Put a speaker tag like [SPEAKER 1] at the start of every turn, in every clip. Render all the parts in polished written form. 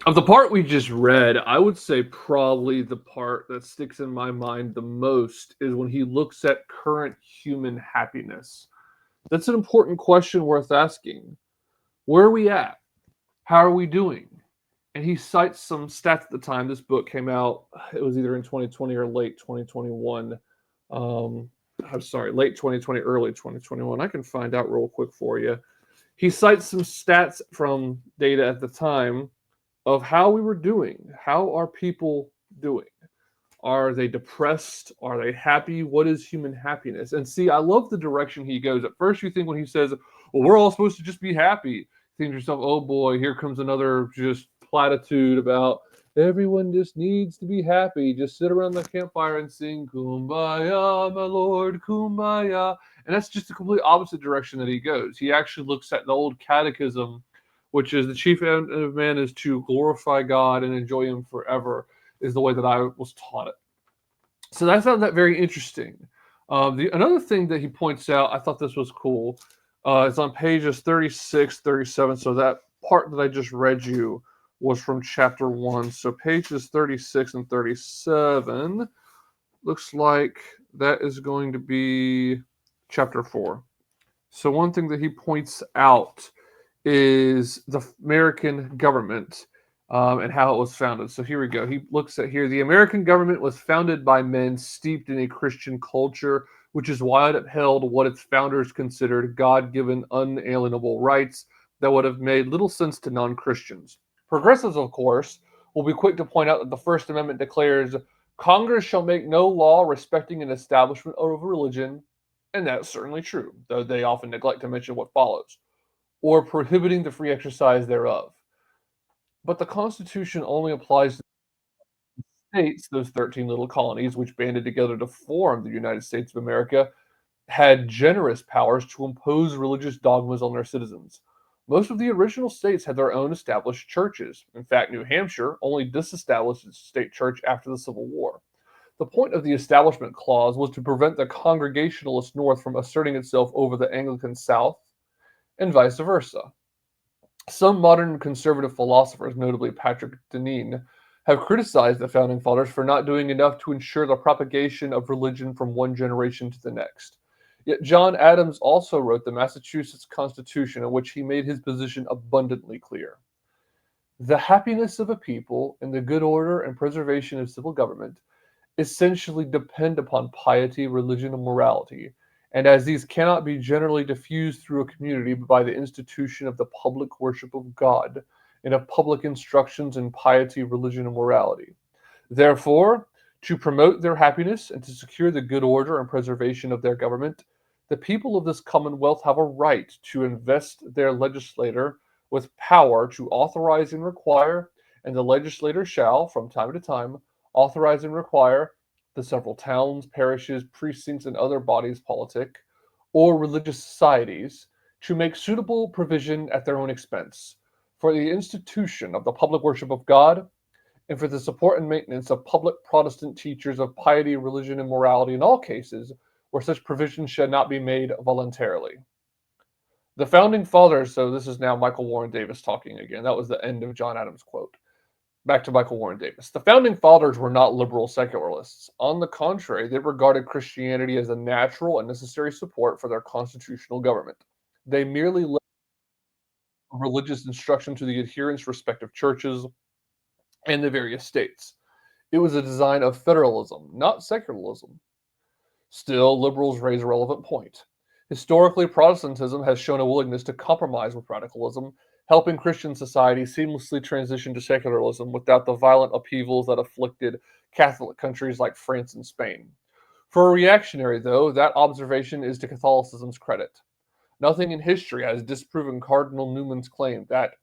[SPEAKER 1] Of the part we just read, I would say probably the part that sticks in my mind the most is when he looks at current human happiness. That's an important question worth asking. Where are we at? How are we doing? And he cites some stats at the time. This book came out, it was either in 2020 or late 2021. Um, I'm sorry, late 2020, early 2021. I can find out real quick for you. He cites some stats from data at the time of how we were doing. How are people doing? Are they depressed? Are they happy? What is human happiness? And see, I love the direction he goes. At first, you think when he says, well, we're all supposed to just be happy, you think to yourself, oh boy, here comes another just platitude about everyone just needs to be happy. Just sit around the campfire and sing, Kumbaya, my lord, Kumbaya. And that's just the complete opposite direction that he goes. He actually looks at the old catechism, which is the chief end of man is to glorify God and enjoy him forever, is the way that I was taught it. So I found that very interesting. Another thing that he points out, I thought this was cool, is on pages 36, 37. So that part that I just read you was from chapter 1. So pages 36 and 37 looks like that is going to be chapter 4. So one thing that he points out is the American government and how it was founded. So here we go. He looks at here. The American government was founded by men steeped in a Christian culture, which is why it upheld what its founders considered God-given unalienable rights that would have made little sense to non-Christians. Progressives, of course, will be quick to point out that the First Amendment declares Congress shall make no law respecting an establishment of religion, and that's certainly true, though they often neglect to mention what follows, or prohibiting the free exercise thereof. But the Constitution only applies to the states, those 13 little colonies which banded together to form the United States of America, had generous powers to impose religious dogmas on their citizens. Most of the original states had their own established churches. In fact, New Hampshire only disestablished its state church after the Civil War. The point of the Establishment Clause was to prevent the Congregationalist North from asserting itself over the Anglican South, and vice versa. Some modern conservative philosophers, notably Patrick Deneen, have criticized the founding fathers for not doing enough to ensure the propagation of religion from one generation to the next. Yet John Adams also wrote the Massachusetts Constitution, in which he made his position abundantly clear. The happiness of a people and the good order and preservation of civil government essentially depend upon piety, religion, and morality, and as these cannot be generally diffused through a community but by the institution of the public worship of God and of public instructions in piety, religion, and morality. Therefore, to promote their happiness and to secure the good order and preservation of their government, the people of this commonwealth have a right to invest their legislator with power to authorize and require, and the legislator shall, from time to time, authorize and require the several towns, parishes, precincts, and other bodies politic or religious societies to make suitable provision at their own expense for the institution of the public worship of God and for the support and maintenance of public Protestant teachers of piety, religion, and morality in all cases where such provision should not be made voluntarily. The founding fathers, so this is now Michael Warren Davis talking again. That was the end of John Adams' quote. Back to Michael Warren Davis. The founding fathers were not liberal secularists. On the contrary, they regarded Christianity as a natural and necessary support for their constitutional government. They merely left religious instruction to the adherents' respective churches and the various states. It was a design of federalism, not secularism. Still, liberals raise a relevant point. Historically, Protestantism has shown a willingness to compromise with radicalism, helping Christian society seamlessly transition to secularism without the violent upheavals that afflicted Catholic countries like France and Spain. For a reactionary, though, that observation is to Catholicism's credit. Nothing in history has disproven Cardinal Newman's claim that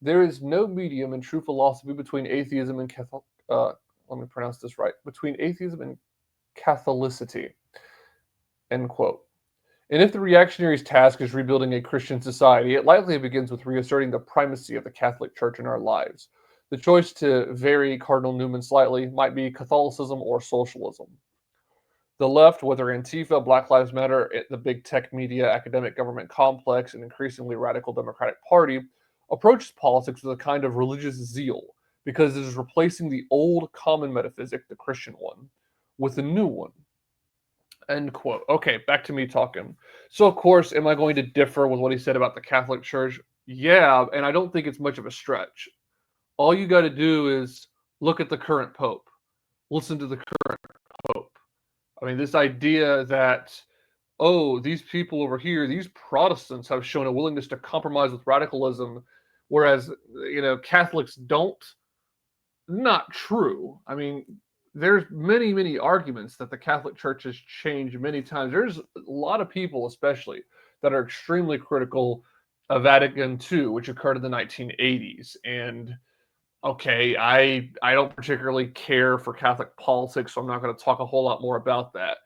[SPEAKER 1] there is no medium in true philosophy between atheism and let me pronounce this right, between atheism and Catholicity. End quote. And if the reactionary's task is rebuilding a Christian society, it likely begins with reasserting the primacy of the Catholic Church in our lives. The choice to vary Cardinal Newman slightly might be Catholicism or socialism. The left, whether Antifa, Black Lives Matter, the big tech media, academic government complex, and increasingly radical Democratic Party, approaches politics with a kind of religious zeal, because it is replacing the old common metaphysic, the Christian one, with a new one. End quote. Okay, back to me talking. So, of course, am I going to differ with what he said about the Catholic Church? Yeah, and I don't think it's much of a stretch. All you got to do is look at the current Pope, listen to the current Pope. I mean, this idea that, oh, these people over here, these Protestants have shown a willingness to compromise with radicalism, whereas, Catholics don't. Not true. I mean, there's many, many arguments that the Catholic Church has changed many times. There's a lot of people, especially, that are extremely critical of Vatican II, which occurred in the 1980s. And okay, I don't particularly care for Catholic politics, so I'm not going to talk a whole lot more about that.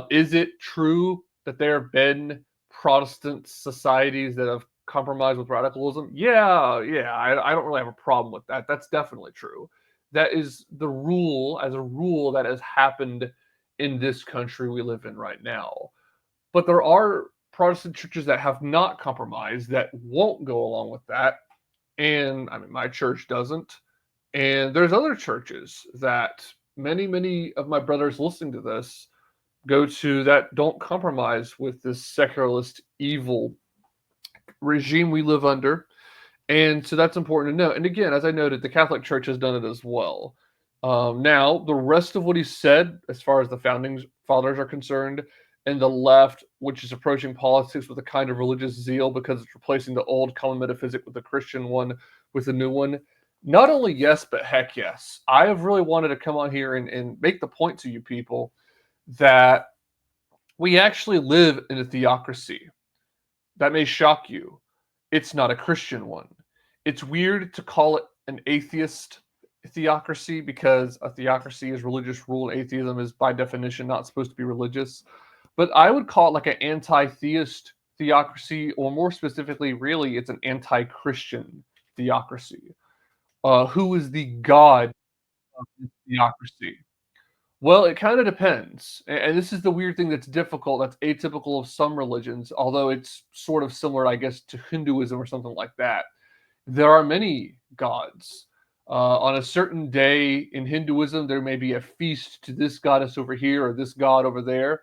[SPEAKER 1] Is it true that there have been Protestant societies that have compromised with radicalism? Yeah. I don't really have a problem with that. That's definitely true. That is the rule, as a rule, that has happened in this country we live in right now. But there are Protestant churches that have not compromised, that won't go along with that. And I mean, my church doesn't. And there's other churches that many of my brothers listening to this go to that don't compromise with this secularist evil regime we live under. And so that's important to note. And again, as I noted, the Catholic Church has done it as well. Now, the rest of what he said, as far as the founding fathers are concerned, and the left, which is approaching politics with a kind of religious zeal because it's replacing the old common metaphysic with the Christian one, with a new one. Not only yes, but heck yes. I have really wanted to come on here and make the point to you people that we actually live in a theocracy. That may shock you. It's not a Christian one. It's weird to call it an atheist theocracy because a theocracy is religious rule and atheism is by definition not supposed to be religious. But I would call it like an anti-theist theocracy, or more specifically, really, it's an anti-Christian theocracy. Who is the god of this theocracy? Well, it kind of depends. And this is the weird thing that's difficult, that's atypical of some religions, although it's sort of similar, I guess, to Hinduism or something like that. There are many gods. On a certain day in Hinduism, there may be a feast to this goddess over here or this god over there.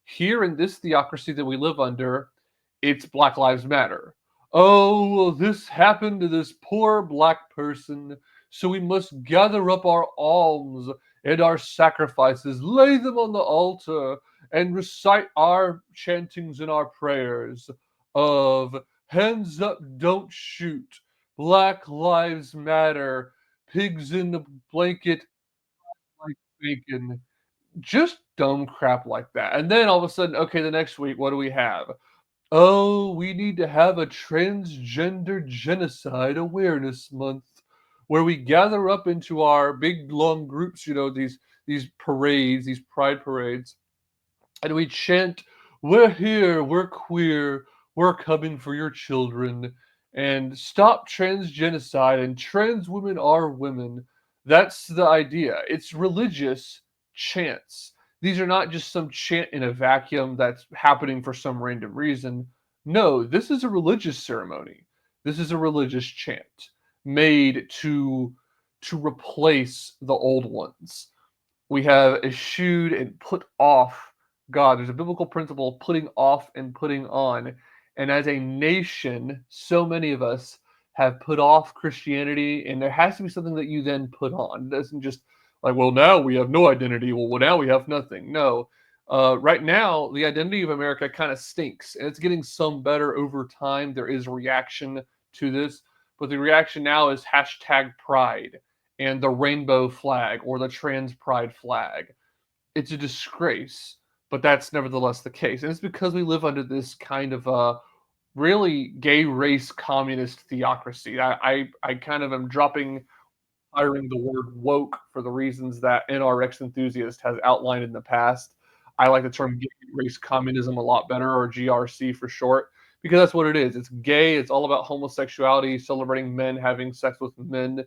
[SPEAKER 1] Here in this theocracy that we live under, it's Black Lives Matter. Oh, well, this happened to this poor black person, so we must gather up our alms and our sacrifices, lay them on the altar, and recite our chantings and our prayers of hands up, don't shoot, Black Lives Matter, pigs in the blanket like bacon, just dumb crap like that. And then all of a sudden, okay, the next week, what do we have? Oh, we need to have a transgender genocide awareness month where we gather up into our big long groups, these parades, these pride parades, and we chant, "We're here, we're queer, we're coming for your children, and stop trans genocide, and trans women are women." That's the idea. It's religious chants. These are not just some chant in a vacuum that's happening for some random reason. No, this is a religious ceremony. This is a religious chant made to replace the old ones. We have eschewed and put off God. There's a biblical principle of putting off and putting on. And as a nation, so many of us have put off Christianity, and there has to be something that you then put on. It doesn't just like, well, now we have no identity. Well, now we have nothing. No. Right now, the identity of America kind of stinks, and it's getting some better over time. There is reaction to this, but the reaction now is hashtag pride and the rainbow flag or the trans pride flag. It's a disgrace, but that's nevertheless the case. And it's because we live under this kind of really gay race communist theocracy. I kind of am hiring the word woke for the reasons that NRX enthusiast has outlined in the past. I like the term gay race communism a lot better, or GRC for short, because that's what it is. It's gay. It's all about homosexuality, celebrating men having sex with men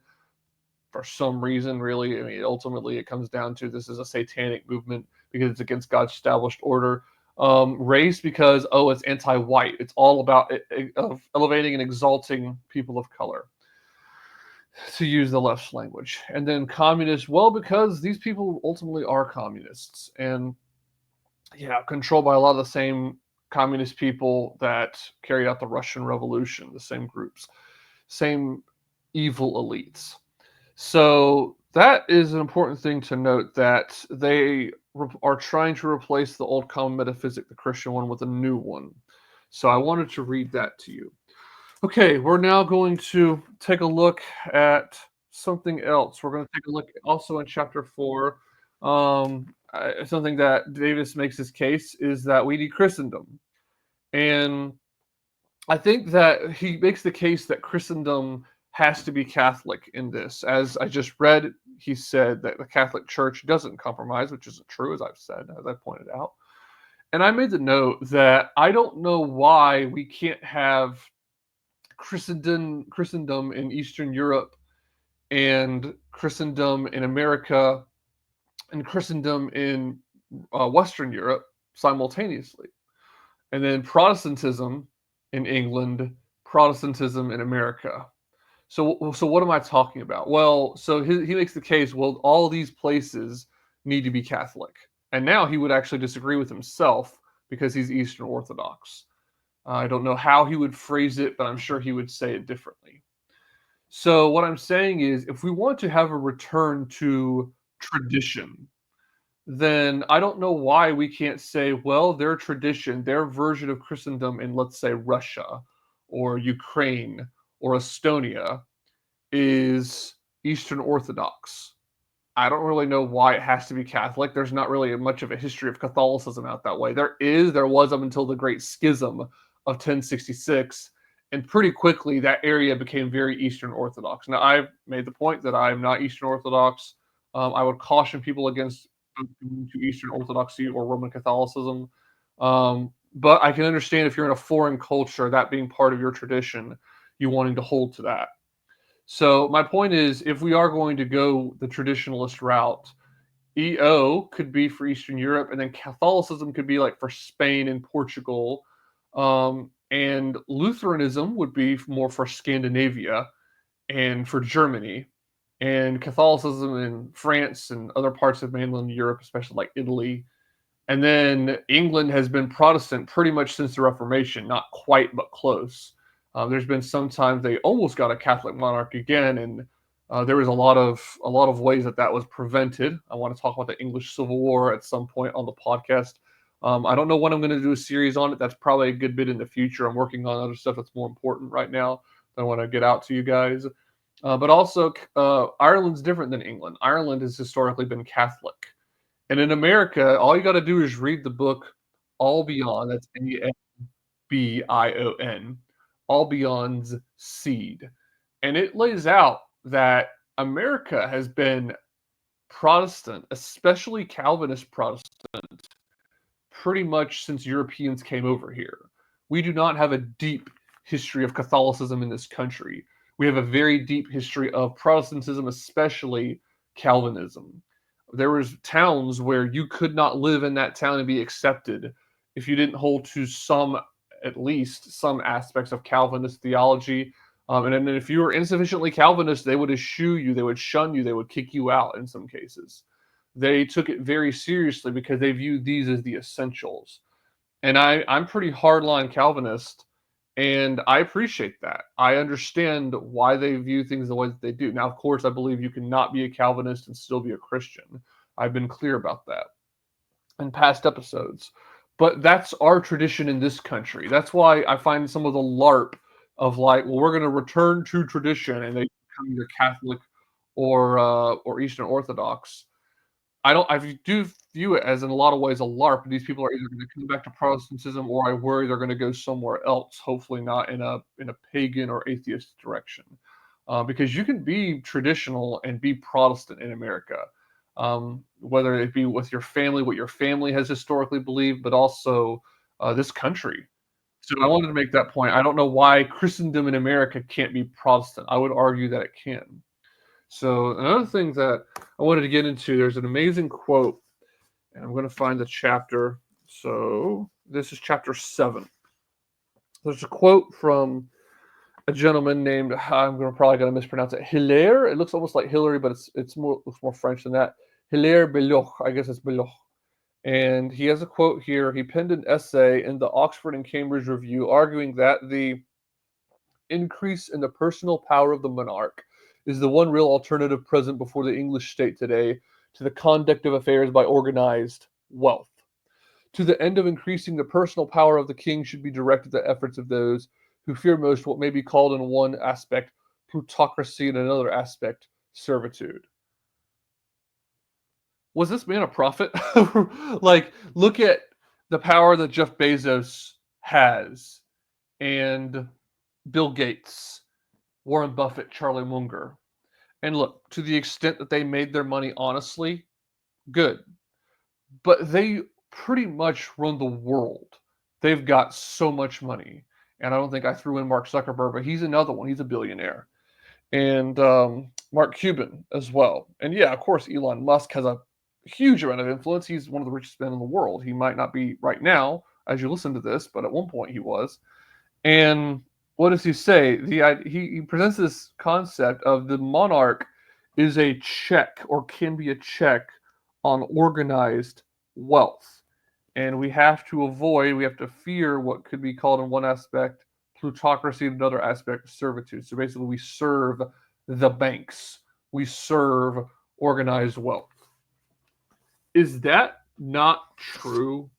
[SPEAKER 1] for some reason, really. I mean, ultimately, it comes down to this is a satanic movement because it's against God's established order. Race because, oh, it's anti-white. It's all about of elevating and exalting people of color. to use the left's language. And then communists, well, because these people ultimately are communists and controlled by a lot of the same communist people that carried out the Russian Revolution, the same groups, same evil elites. So that is an important thing to note, that they are trying to replace the old common metaphysic, the Christian one, with a new one. So I wanted to read that to you. Okay, we're now going to take a look at something else. We're going to take a look also in chapter 4. Something that Davis makes his case is that we need Christendom. And I think that he makes the case that Christendom has to be Catholic in this. As I just read, he said that the Catholic Church doesn't compromise, which isn't true, as I've said, as I pointed out. And I made the note that I don't know why we can't have Christendom in Eastern Europe and Christendom in America and Christendom in Western Europe simultaneously. And then Protestantism in England, Protestantism in America. So what am I talking about? Well, so he makes the case, well, all these places need to be Catholic. And now he would actually disagree with himself because he's Eastern Orthodox. I don't know how he would phrase it, but I'm sure he would say it differently. So what I'm saying is, if we want to have a return to tradition, then I don't know why we can't say, well, their tradition, their version of Christendom in, let's say, Russia or Ukraine or Estonia is Eastern Orthodox. I don't really know why it has to be Catholic. There's not really much of a history of Catholicism out that way. There was up until the Great Schism of 1066, and pretty quickly that area became very Eastern Orthodox. Now, I've made the point that I'm not Eastern Orthodox. I would caution people against going to Eastern Orthodoxy or Roman Catholicism. But I can understand if you're in a foreign culture, that being part of your tradition, you wanting to hold to that. So my point is, if we are going to go the traditionalist route, EO could be for Eastern Europe, and then Catholicism could be like for Spain and Portugal, and Lutheranism would be more for Scandinavia and for Germany, and Catholicism in France and other parts of mainland Europe, especially like Italy. And then England has been Protestant pretty much since the Reformation, not quite, but close. There's been some times they almost got a Catholic monarch again, and there was a lot of ways that was prevented. I want to talk about the English Civil War at some point on the podcast. I don't know when I'm going to do a series on it. That's probably a good bit in the future. I'm working on other stuff that's more important right now that I want to get out to you guys. But also, Ireland's different than England. Ireland has historically been Catholic. And in America, all you got to do is read the book All Beyond. That's Albion, All Beyond's Seed. And it lays out that America has been Protestant, especially Calvinist Protestant, pretty much since Europeans came over here. We do not have a deep history of Catholicism in this country. We have a very deep history of Protestantism, especially Calvinism. There was towns where you could not live in that town and be accepted if you didn't hold to at least some aspects of Calvinist theology. And then if you were insufficiently Calvinist, they would eschew you, they would shun you, they would kick you out in some cases. They took it very seriously because they viewed these as the essentials. And I'm pretty hardline Calvinist, and I appreciate that. I understand why they view things the way that they do. Now, of course, I believe you cannot be a Calvinist and still be a Christian. I've been clear about that in past episodes. But that's our tradition in this country. That's why I find some of the LARP of like, well, we're going to return to tradition, and they become either Catholic or Eastern Orthodox. I do view it as in a lot of ways a LARP. These people are either going to come back to Protestantism, or I worry they're going to go somewhere else. Hopefully not in a pagan or atheist direction, because you can be traditional and be Protestant in America, whether it be with your family, what your family has historically believed, but also this country. So I wanted to make that point. I don't know why Christendom in America can't be Protestant. I would argue that it can. So another thing that I wanted to get into, there's an amazing quote, and I'm going to find the chapter. So this is chapter 7. There's a quote from a gentleman named I'm gonna probably gonna mispronounce it. Hilaire. It looks almost like Hillary, but it's more looks more French than that. Hilaire Belloc. I guess it's Belloc. And he has a quote here. He penned an essay in the Oxford and Cambridge Review arguing that the increase in the personal power of the monarch is the one real alternative present before the English state today to the conduct of affairs by organized wealth. To the end of increasing the personal power of the king should be directed the efforts of those who fear most what may be called in one aspect plutocracy and another aspect servitude. Was this man a prophet? Like, look at the power that Jeff Bezos has and Bill Gates, Warren Buffett, Charlie Munger. And look, to the extent that they made their money honestly, good. But they pretty much run the world. They've got so much money. And I don't think I threw in Mark Zuckerberg, but he's another one. He's a billionaire. And Mark Cuban as well. And yeah, of course, Elon Musk has a huge amount of influence. He's one of the richest men in the world. He might not be right now as you listen to this, but at one point he was. And what does he say? He presents this concept of the monarch is a check or can be a check on organized wealth. And we have to fear what could be called in one aspect plutocracy, in another aspect servitude. So basically, we serve the banks, we serve organized wealth. Is that not true?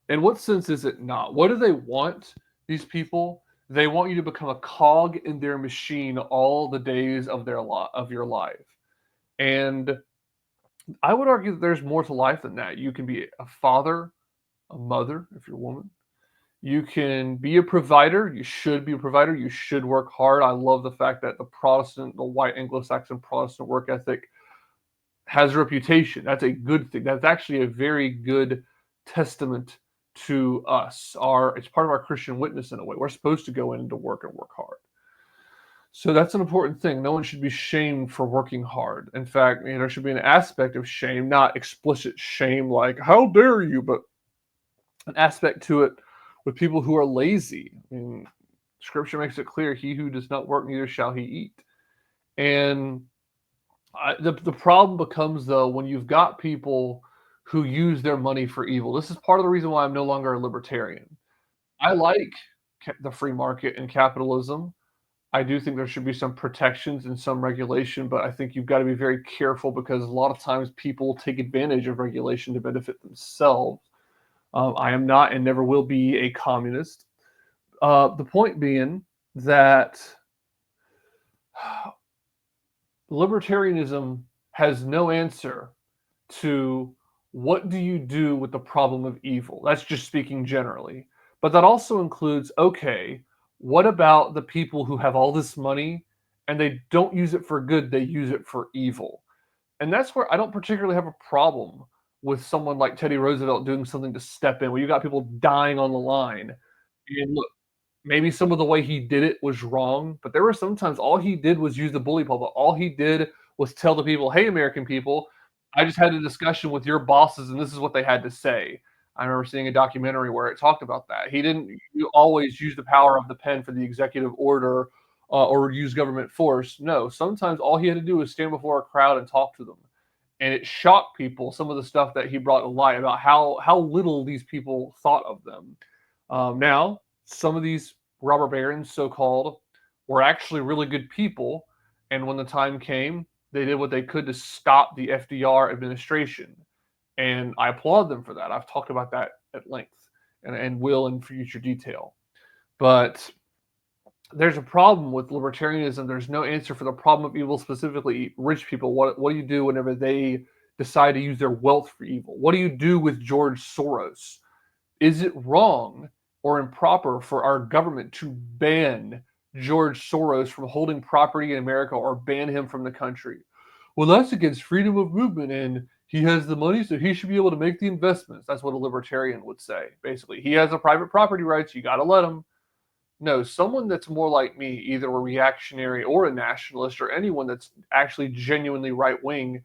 [SPEAKER 1] In what sense is it not? What do they want, these people? They want you to become a cog in their machine all the days of of your life. And I would argue that there's more to life than that. You can be a father, a mother, if you're a woman. You can be a provider. You should be a provider. You should work hard. I love the fact that the white Anglo-Saxon Protestant work ethic has a reputation. That's a good thing. That's actually a very good testament to us. It's part of our Christian witness in a way. We're supposed to go in and to work and work hard. So that's an important thing. No one should be shamed for working hard. In fact, there should be an aspect of shame, not explicit shame like "how dare you," but an aspect to it with people who are lazy. Scripture makes it clear: "He who does not work, neither shall he eat." And the problem becomes though when you've got people who use their money for evil. This is part of the reason why I'm no longer a libertarian. I like the free market and capitalism. I do think there should be some protections and some regulation, but I think you've got to be very careful because a lot of times people take advantage of regulation to benefit themselves. I am not and never will be a communist. The point being that libertarianism has no answer to what do you do with the problem of evil. That's just speaking generally. But that also includes okay, what about the people who have all this money and they don't use it for good, they use it for evil? And that's where I don't particularly have a problem with someone like Teddy Roosevelt doing something to step in, where you got people dying on the line. And look, maybe some of the way he did it was wrong, but there were sometimes all he did was use the bully pulpit. All he did was tell the people, "Hey, American people, I just had a discussion with your bosses, and this is what they had to say." I remember seeing a documentary where it talked about that. He didn't always use the power of the pen for the executive order or use government force. No, sometimes all he had to do was stand before a crowd and talk to them. And it shocked people some of the stuff that he brought to light about how little these people thought of them. Now, some of these robber barons, so called, were actually really good people. And when the time came, they did what they could to stop the FDR administration. And I applaud them for that. I've talked about that at length and will in future detail. But there's a problem with libertarianism. There's no answer for the problem of evil, specifically rich people. What do you do whenever they decide to use their wealth for evil? What do you do with George Soros? Is it wrong or improper for our government to ban George Soros from holding property in America or ban him from the country? Well, that's against freedom of movement and he has the money, so he should be able to make the investments. That's what a libertarian would say. Basically, he has the private property rights. You got to let him. No, someone that's more like me, either a reactionary or a nationalist, or anyone that's actually genuinely right wing,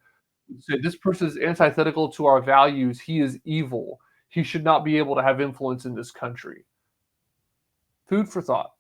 [SPEAKER 1] say this person is antithetical to our values. He is evil. He should not be able to have influence in this country. Food for thought.